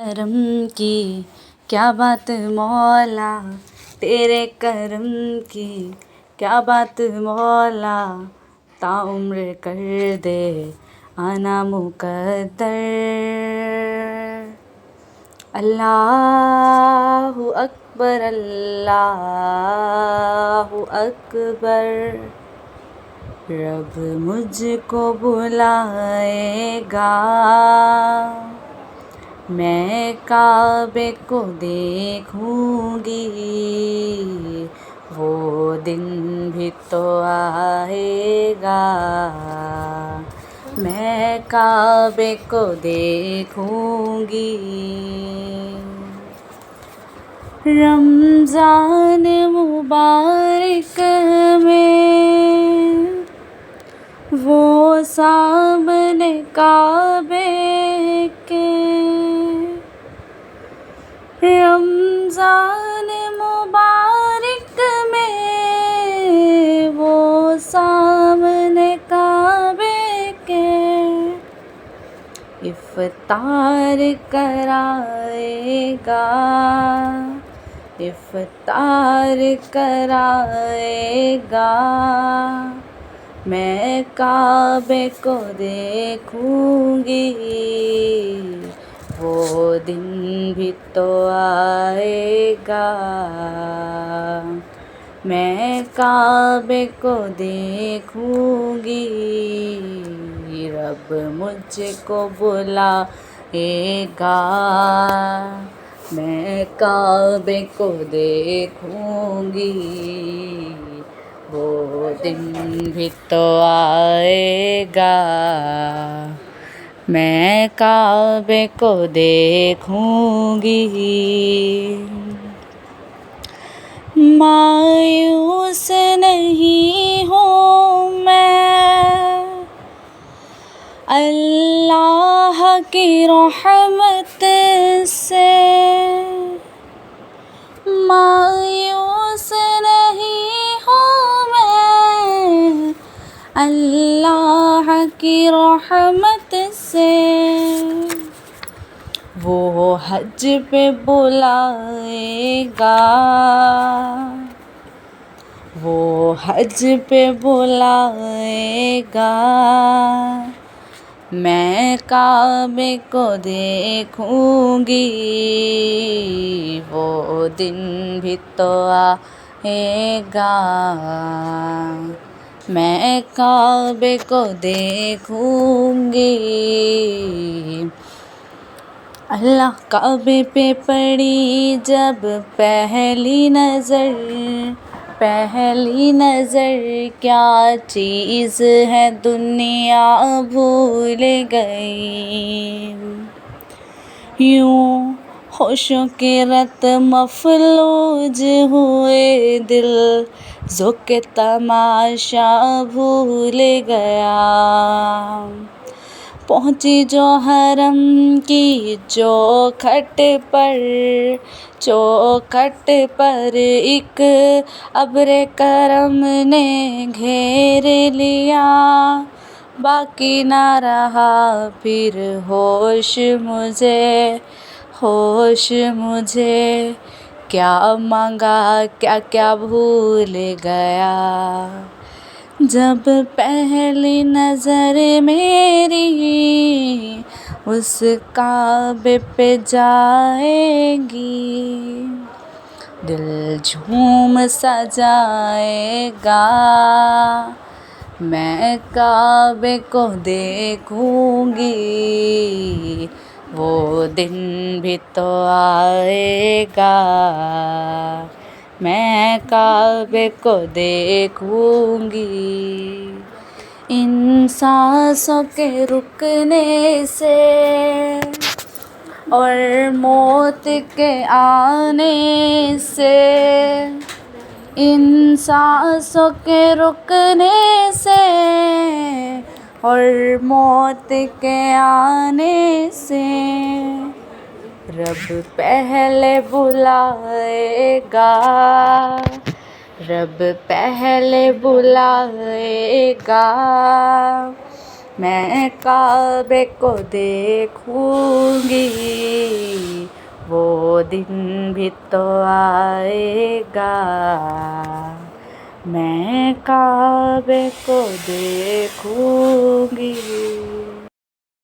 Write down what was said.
करम की क्या बात मौला, तेरे करम की क्या बात मौला, ताउम्र कर दे आना मुकद्दर। अल्लाहु अकबर, अल्लाहु अकबर। रब मुझको बुलाएगा, मैं काबे को देखूंगी, वो दिन भी तो आएगा, मैं काबे को देखूंगी। रमज़ान मुबारक में वो सामने काबे के, रमज़ान मुबारक में वो सामने काबे के, इफ्तार कराएगा, इफ्तार कराएगा, मैं काबे को देखूंगी, वो दिन भी तो आएगा, मैं काबे को देखूंगी। रब मुझको बुलाएगा, मैं काबे को देखूंगी, वो दिन भी तो आएगा, मैं काबे को देखूंगी। मायूस नहीं हूँ मैं, अल्लाह की रहमत से मायूस नहीं हूँ मैं, अल्लाह की रहमत से। वो हज पे बुलाएगा, वो हज पे बुलाएगा, मैं काबे को देखूंगी, वो दिन भी तो आएगा, मैं काबे को देखूंगी। अल्लाह काबे पे पड़ी जब पहली नज़र, पहली नज़र क्या चीज़ है दुनिया भूल गई, यूं होशों के रत मफलूज हुए दिल, ज़ोक़े तमाशा भूल गया। पहुँची जो हरम की चौखट पर, चौखट पर एक अब्र करम ने घेर लिया, बाकी ना रहा फिर होश मुझे, होश मुझे, क्या मांगा क्या क्या भूल गया। जब पहली नज़र मेरी उस काबे पे जाएगी, दिल झूम सा जाएगा, मैं काबे को देखूंगी, वो दिन भी तो आएगा, मैं काबे को देखूंगी। इन सांसों के रुकने से और मौत के आने से, इन सांसों के रुकने से और मौत के आने से, रब पहले बुलाएगा, रब पहले बुलाएगा, मैं काबे को देखूंगी। दिन भी तो आएगा, मैं काबे को देखूंगी।